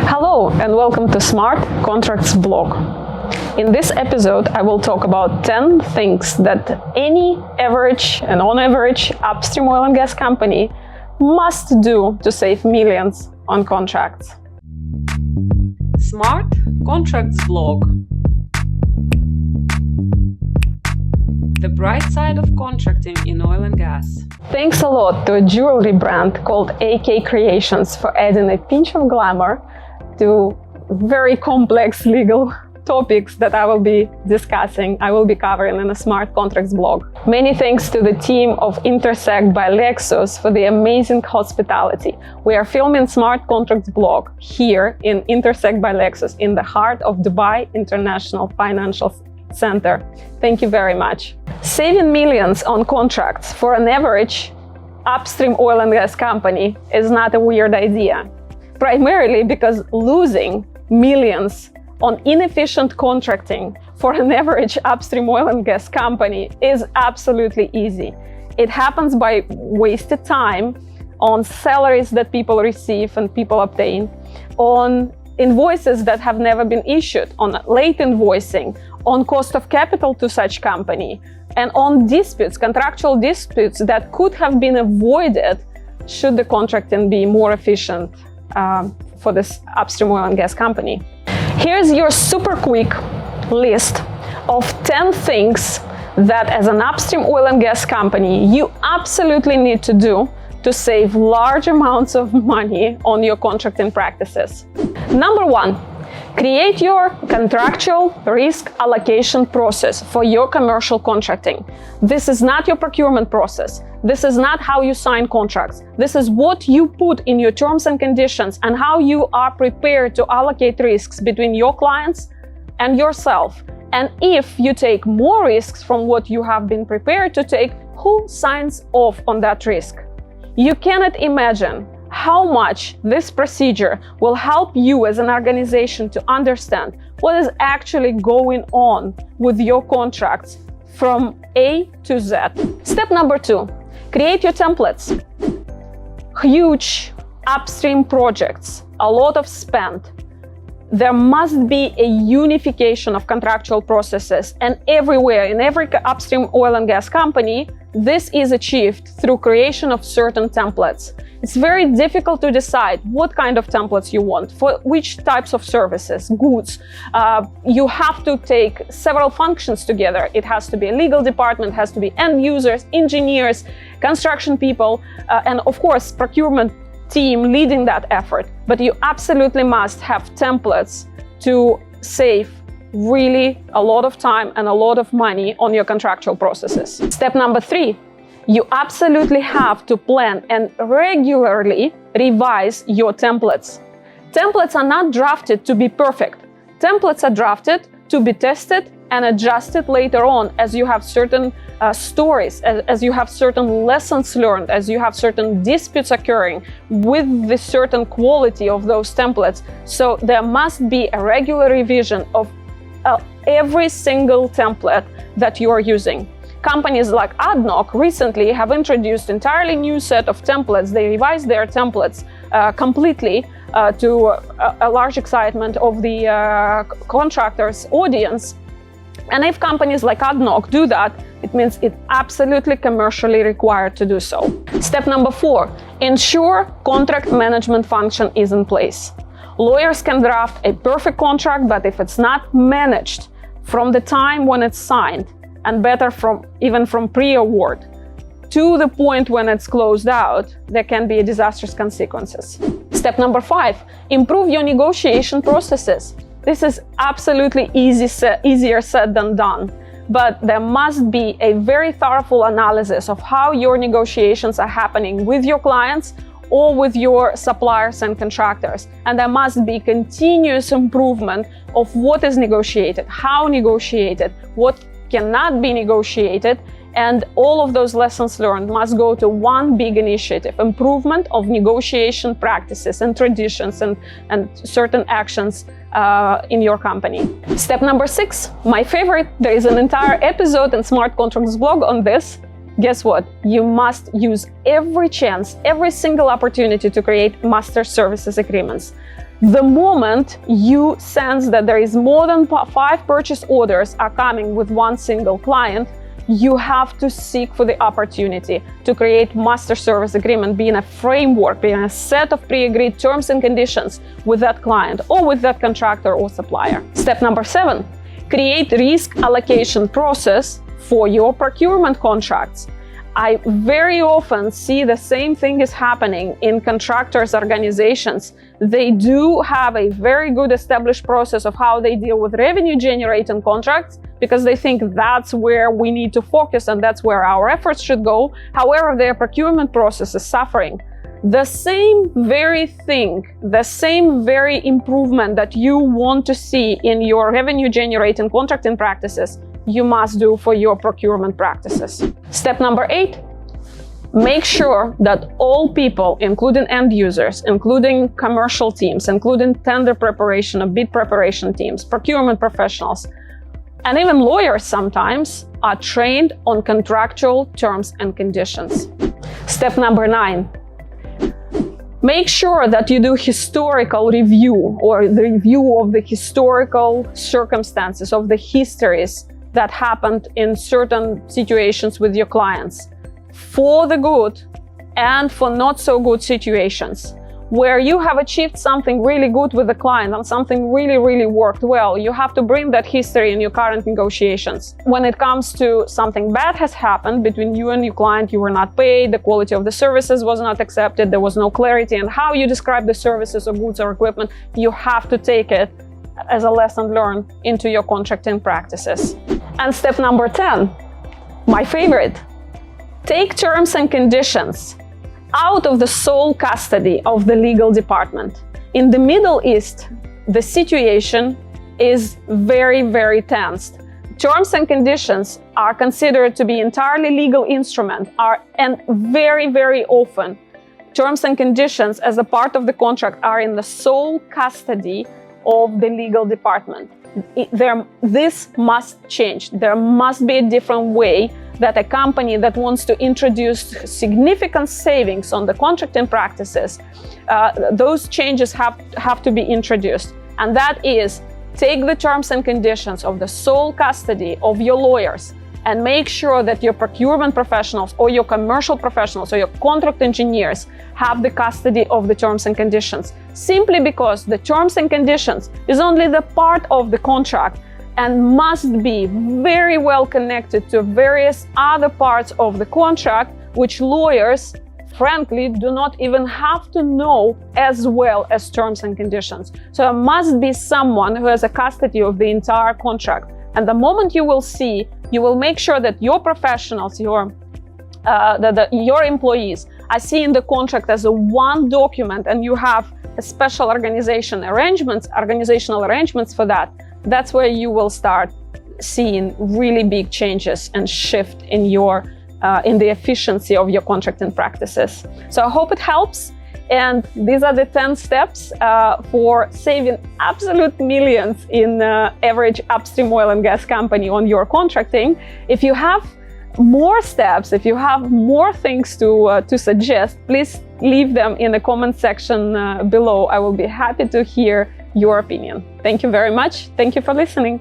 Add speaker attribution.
Speaker 1: Hello and welcome to Smart Contracts blog. In this episode, I will talk about 10 things that any average and on average upstream oil and gas company must do to save millions on contracts.
Speaker 2: Smart Contracts blog. The bright side of contracting in oil and gas.
Speaker 1: Thanks a lot to a jewelry brand called AK Creations for adding a pinch of glamour to very complex legal topics that I will be discussing, I will be covering in a Smart Contracts blog. Many thanks to the team of Intersect by Lexus for the amazing hospitality. We are filming Smart Contracts blog here in Intersect by Lexus in the heart of Dubai International Financial Center. Thank you very much. Saving millions on contracts for an average upstream oil and gas company is not a weird idea, primarily because losing millions on inefficient contracting for an average upstream oil and gas company is absolutely easy. It happens by wasted time on salaries that people receive and people obtain, on invoices that have never been issued, on late invoicing, on cost of capital to such company, and on disputes, contractual disputes that could have been avoided should the contracting be more efficient for this upstream oil and gas company. Here's your super quick list of 10 things that as an upstream oil and gas company you absolutely need to do to save large amounts of money on your contracting practices. Number 1, create your contractual risk allocation process for your commercial contracting. This is not your procurement process. This is not how you sign contracts. This is what you put in your terms and conditions and how you are prepared to allocate risks between your clients and yourself. And if you take more risks from what you have been prepared to take, who signs off on that risk? You cannot imagine how much this procedure will help you as an organization to understand what is actually going on with your contracts from A to Z. Step number 2, create your templates. Huge upstream projects, a lot of spend. There must be a unification of contractual processes, and everywhere in every upstream oil and gas company, this is achieved through creation of certain templates. It's very difficult to decide what kind of templates you want, for which types of services, goods. You have to take several functions together. It has to be a legal department, has to be end users, engineers, construction people, and of course, procurement team leading that effort. But you absolutely must have templates to save really a lot of time and a lot of money on your contractual processes. Step number 3, you absolutely have to plan and regularly revise your templates. Templates are not drafted to be perfect. Templates are drafted to be tested and adjusted later on as you have certain stories, as you have certain lessons learned, as you have certain disputes occurring with the certain quality of those templates. So there must be a regular revision of every single template that you are using. Companies like ADNOC recently have introduced entirely new set of templates. They revised their templates completely to a large excitement of the contractors' audience. And if companies like ADNOC do that, it means it's absolutely commercially required to do so. Step number 4, ensure contract management function is in place. Lawyers can draft a perfect contract, but if it's not managed from the time when it's signed, and better even from pre-award to the point when it's closed out, there can be disastrous consequences. Step number 5, improve your negotiation processes. This is absolutely easier said than done, but there must be a very thorough analysis of how your negotiations are happening with your clients or with your suppliers and contractors. And there must be continuous improvement of what is negotiated, how negotiated, what cannot be negotiated, and all of those lessons learned must go to one big initiative: improvement of negotiation practices and traditions and certain actions in your company. Step number 6, my favorite. There is an entire episode in Smart Contracts blog on this. Guess what? You must use every chance, every single opportunity to create master services agreements. The moment you sense that there is more than 5 purchase orders are coming with one single client, you have to seek for the opportunity to create master service agreement, being a framework, being a set of pre-agreed terms and conditions with that client or with that contractor or supplier. Step number 7, create risk allocation process for your procurement contracts. I very often see the same thing is happening in contractors' organizations. They do have a very good established process of how they deal with revenue-generating contracts because they think that's where we need to focus and that's where our efforts should go. However, their procurement process is suffering. The same very thing, the same very improvement that you want to see in your revenue-generating contracting practices, you must do for your procurement practices. Step number 8, make sure that all people, including end users, including commercial teams, including tender preparation or bid preparation teams, procurement professionals, and even lawyers sometimes, are trained on contractual terms and conditions. Step number 9, make sure that you do historical review or the review of the historical circumstances, of the histories that happened in certain situations with your clients, for the good and for not so good situations. Where you have achieved something really good with the client and something really worked well, you have to bring that history in your current negotiations. When it comes to something bad has happened between you and your client, you were not paid, the quality of the services was not accepted, there was no clarity in how you describe the services or goods or equipment, you have to take it as a lesson learned into your contracting practices. And step number 10, my favorite, take terms and conditions out of the sole custody of the legal department. In the Middle East, the situation is very tensed. Terms and conditions are considered to be entirely legal instrument, and very often terms and conditions as a part of the contract are in the sole custody of the legal department. This must change. There must be a different way that a company that wants to introduce significant savings on the contracting practices, those changes have to be introduced. And that is, take the terms and conditions of the sole custody of your lawyers and make sure that your procurement professionals or your commercial professionals or your contract engineers have the custody of the terms and conditions. Simply because the terms and conditions is only the part of the contract and must be very well connected to various other parts of the contract, which lawyers, frankly, do not even have to know as well as terms and conditions. So there must be someone who has a custody of the entire contract. And the moment you will see, you will make sure that your professionals, your employees are seeing the contract as a one document and you have a special organizational arrangements for that. That's where you will start seeing really big changes and shift in the efficiency of your contracting practices. So I hope it helps. And these are the 10 steps for saving absolute millions in average upstream oil and gas company on your contracting. If you have more steps, if you have more things to suggest, please leave them in the comment section below. I will be happy to hear your opinion. Thank you very much. Thank you for listening.